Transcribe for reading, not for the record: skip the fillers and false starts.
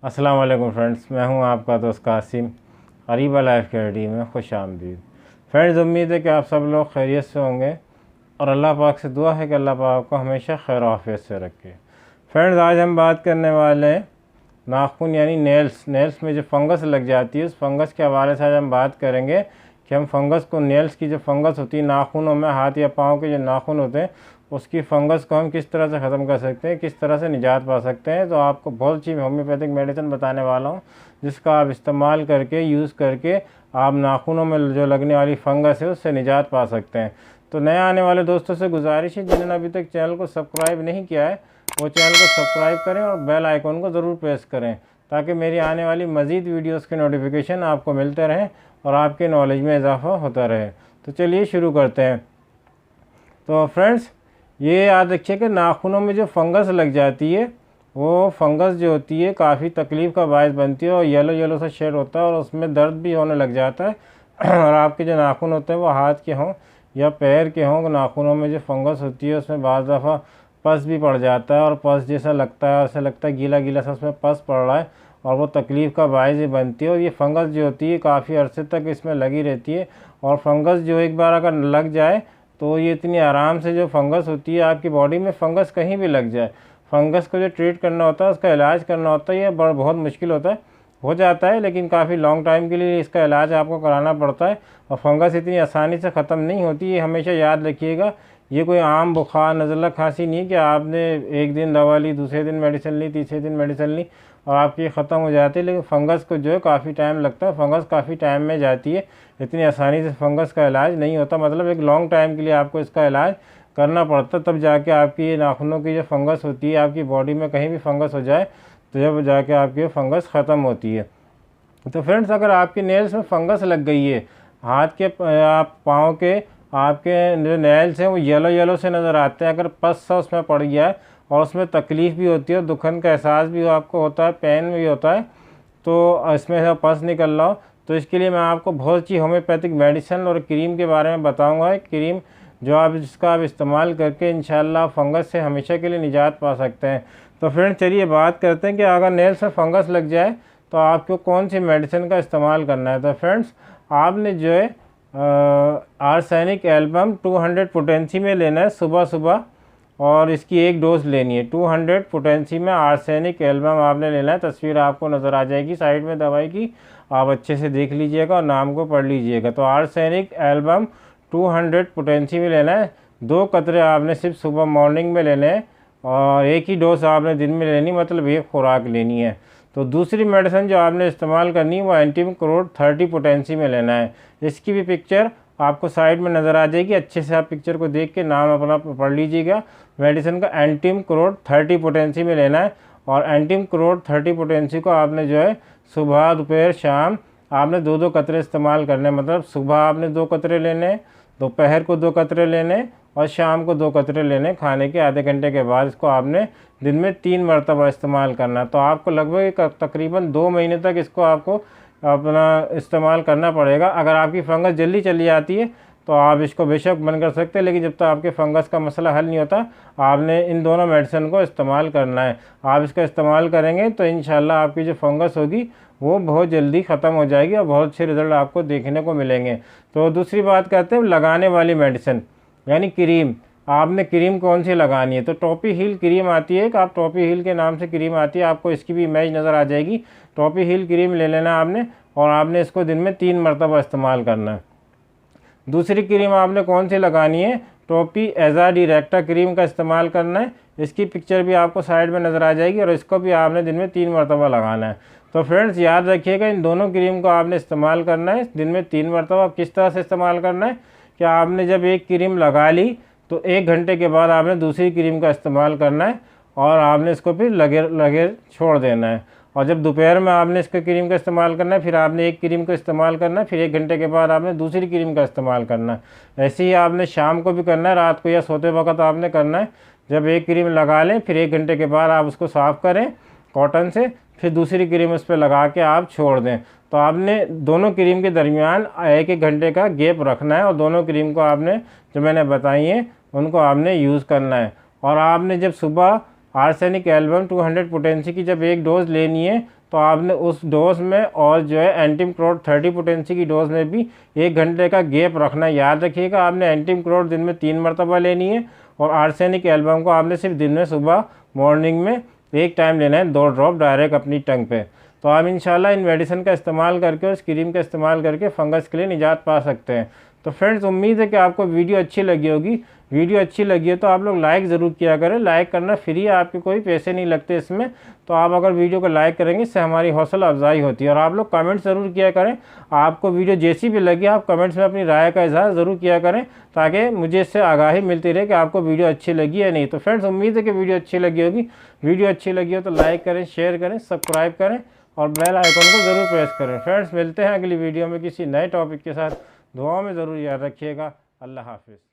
अस्सलाम वालेकुम फ्रेंड्स, मैं हूं आपका दोस्त कासिम। अरीबा लाइफ केयर में खुश आमदीद। फ्रेंड्स, उम्मीद है कि आप सब लोग खैरियत से होंगे और अल्लाह पाक से दुआ है कि अल्लाह पाक आपको हमेशा खैर आफियत से रखे। फ्रेंड्स, आज हम बात करने वाले हैं नाखून यानी नेल्स में जो फंगस लग जाती है उस फंगस के हवाले से आज हम बात करेंगे कि हम फंगस को, नेल्स की जो फंगस होती है नाखूनों में, हाथ या पाँव के जो नाखून होते हैं उसकी फंगस को हम किस तरह से ख़त्म कर सकते हैं, किस तरह से निजात पा सकते हैं। तो आपको बहुत अच्छी होम्योपैथिक मेडिसिन बताने वाला हूँ जिसका आप इस्तेमाल करके, यूज़ करके आप नाखूनों में जो लगने वाली फंगस है उससे निजात पा सकते हैं। तो नए आने वाले दोस्तों से गुजारिश है, जिन्होंने अभी तक चैनल को सब्सक्राइब नहीं किया है वो चैनल को सब्सक्राइब करें और बेल आइकॉन को ज़रूर प्रेस करें ताकि मेरी आने वाली मज़ीद वीडियोस के नोटिफिकेशन आपको मिलते रहें और आपके नॉलेज में इजाफ़ा होता रहे। तो चलिए शुरू करते हैं। तो फ्रेंड्स, ये याद रखिए कि नाखूनों में जो फंगस लग जाती है वो फंगस जो होती है काफ़ी तकलीफ़ का बायस बनती है और येलो येलो सा शेड होता है और उसमें दर्द भी होने लग जाता है और आपके जो नाखून होते हैं वो हाथ के हों या पैर के हों, नाखूनों में जो फंगस होती है उसमें बाज़ दफ़ा पस भी पड़ जाता है और पस जैसा लगता है, ऐसा लगता है गीला गीला सा उसमें पस पड़ रहा है और वो तकलीफ़ का बायस भी बनती है। और ये फंगस जो होती है काफ़ी अरसे तक इसमें लगी रहती है और फंगस जो एक बार अगर लग जाए तो ये इतनी आराम से, जो फंगस होती है आपकी बॉडी में, फंगस कहीं भी लग जाए, फंगस को जो ट्रीट करना होता है, उसका इलाज करना होता है, ये बहुत मुश्किल होता है। हो जाता है लेकिन काफ़ी लॉन्ग टाइम के लिए इसका इलाज आपको कराना पड़ता है और फंगस इतनी आसानी से ख़त्म नहीं होती। ये हमेशा याद रखिएगा, ये कोई आम बुखार, नज़ला, खांसी नहीं कि आपने एक दिन दवा ली, दूसरे दिन मेडिसिन ली, तीसरे दिन मेडिसिन ली और आपकी ख़त्म हो जाती है। लेकिन फंगस को जो है काफ़ी टाइम लगता है, फंगस काफ़ी टाइम में जाती है, इतनी आसानी से फंगस का इलाज नहीं होता। मतलब एक लॉन्ग टाइम के लिए आपको इसका इलाज करना पड़ता, तब जाके आपकी ये नाखूनों की जो फंगस होती है, आपकी बॉडी में कहीं भी फंगस हो जाए तो जब जाके आपकी फंगस ख़त्म होती है। तो फ्रेंड्स, अगर आपके नेल्स में फंगस लग गई है, हाथ के, आप पाँव के, आपके जो नेल्स हैं वो येलो येलो से नज़र आते हैं, अगर पस सा उसमें पड़ गया है और उसमें तकलीफ़ भी होती है, दुखन का एहसास भी आपको होता है, पेन भी होता है, तो इसमें से पस निकल रहा हो, तो इसके लिए मैं आपको बहुत अच्छी होम्योपैथिक मेडिसिन और क्रीम के बारे में बताऊंगा। क्रीम जो आप, जिसका आप इस्तेमाल करके इंशाल्लाह फंगस से हमेशा के लिए निजात पा सकते हैं। तो फ्रेंड, चलिए बात करते हैं कि अगर नेल्स में फंगस लग जाए तो आपको कौन सी मेडिसिन का इस्तेमाल करना है। तो फ्रेंड्स, आपने जो है आर्सेनिक एल्बम 200 पोटेंसी में लेना है सुबह सुबह और इसकी एक डोज लेनी है। 200 पोटेंसी में आर्सेनिक एल्बम आपने लेना है। तस्वीर आपको नज़र आ जाएगी साइड में दवाई की, आप अच्छे से देख लीजिएगा और नाम को पढ़ लीजिएगा। तो आर्सेनिक एल्बम 200 पोटेंसी में लेना है। 2 कतरे आपने सिर्फ सुबह मॉर्निंग में लेने हैं और एक ही डोज आपने दिन में लेनी, मतलब एक खुराक लेनी है। तो दूसरी मेडिसिन जो आपने इस्तेमाल करनी है वो एंटीमिक्रोड 30 पोटेंसी में लेना है। इसकी भी पिक्चर आपको साइड में नज़र आ जाएगी, अच्छे से आप पिक्चर को देख के नाम अपना पढ़ लीजिएगा। मेडिसिन का एंटीमिक्रोड 30 पोटेंसी में लेना है और एंटीमिक्रोड 30 पोटेंसी को आपने जो है सुबह, दोपहर, शाम आपने 2-2 कतरे इस्तेमाल करने हैं। मतलब सुबह आपने 2 कतरे लेने, दोपहर को 2 कतरे लेने और शाम को 2 कतरे लेने। खाने के आधे घंटे के बाद इसको आपने दिन में 3 मरतबा इस्तेमाल करना। तो आपको लगभग तकरीबन 2 महीने तक इसको आपको अपना इस्तेमाल करना पड़ेगा। अगर आपकी फंगस जल्दी चली जाती है तो आप इसको बेशक बंद कर सकते हैं, लेकिन जब तक आपके फंगस का मसला हल नहीं होता आपने इन दोनों मेडिसिन को इस्तेमाल करना है। आप इसका इस्तेमाल करेंगे तो इंशाल्लाह आपकी जो फंगस होगी वो बहुत जल्दी ख़त्म हो जाएगी और बहुत अच्छे रिज़ल्ट आपको देखने को मिलेंगे। तो दूसरी बात कहते हैं लगाने वाली मेडिसिन यानी क्रीम। आपने क्रीम कौन सी लगानी है? तो टॉपी हील क्रीम आती है, आप टॉपी हील के नाम से क्रीम आती है, आपको इसकी भी इमेज नज़र आ जाएगी। टॉपी हील क्रीम ले लेना आपने और आपने इसको दिन में 3 मरतबा इस्तेमाल करना है। दूसरी क्रीम आपने कौन सी लगानी है? टॉपी एजा डिरेक्टा क्रीम का इस्तेमाल करना है। इसकी पिक्चर भी आपको साइड में नज़र आ जाएगी और इसको भी आपने दिन में 3 मरतबा लगाना है। तो फ्रेंड्स, याद रखिएगा, इन दोनों क्रीम को आपने इस्तेमाल करना है दिन में 3 मरतबा। किस तरह से इस्तेमाल करना है कि आपने जब एक क्रीम लगा ली तो 1 घंटे के बाद आपने दूसरी क्रीम का इस्तेमाल करना है और आपने इसको फिर लगे छोड़ देना है। और जब दोपहर में आपने इसके क्रीम का इस्तेमाल करना है, फिर आपने एक क्रीम को इस्तेमाल करना है, फिर 1 घंटे के बाद आपने दूसरी क्रीम का इस्तेमाल करना है। ऐसे ही आपने शाम को भी करना है, रात को या सोते वक्त आपने करना है। जब एक क्रीम लगा लें फिर 1 घंटे के बाद आप उसको साफ़ करें कॉटन से, फिर दूसरी क्रीम उस पर लगा के आप छोड़ दें। तो आपने दोनों क्रीम के दरमियान 1-1 घंटे का गैप रखना है और दोनों क्रीम को आपने जो मैंने बताई हैं उनको आपने यूज़ करना है। और आपने जब सुबह आर्सेनिक एल्बम 200 पोटेंसी की जब एक डोज लेनी है तो आपने उस डोज में और जो है एंटीमक्रोड 30 पोटेंसी की डोज में भी 1 घंटे का गैप रखना। याद रखिएगा, आपने एंटीमक्रोड दिन में 3 मरतबा लेनी है और आर्सेनिक एल्बम को आपने सिर्फ दिन में सुबह मॉर्निंग में एक टाइम लेना है, 2 ड्रॉप डायरेक्ट अपनी टंग पे। तो आप इंशाल्लाह इन मेडिसिन का इस्तेमाल करके और इस क्रीम का इस्तेमाल करके फंगस के लिए निजात पा सकते हैं। तो फ्रेंड्स, उम्मीद है कि आपको वीडियो अच्छी लगी होगी। वीडियो अच्छी लगी है तो आप लोग लाइक ज़रूर किया करें। लाइक करना फ्री है, आपके कोई पैसे नहीं लगते इसमें। तो आप अगर वीडियो को लाइक करेंगे इससे हमारी हौसला अफजाई होती है। और आप लोग कमेंट ज़रूर किया करें, आपको वीडियो जैसी भी लगी आप कमेंट्स में अपनी राय का इजहार ज़रूर किया करें, ताकि मुझे इससे आगाही मिलती रहे कि आपको वीडियो अच्छी लगी या नहीं। तो फ्रेंड्स, उम्मीद है कि वीडियो अच्छी लगी होगी। वीडियो अच्छी लगी हो तो लाइक करें, शेयर करें, सब्सक्राइब करें और बेल आइकन को ज़रूर प्रेस करें। फ्रेंड्स, मिलते हैं अगली वीडियो में किसी नए टॉपिक के साथ। दुआओं में ज़रूर याद रखिएगा। अल्लाह हाफिज़।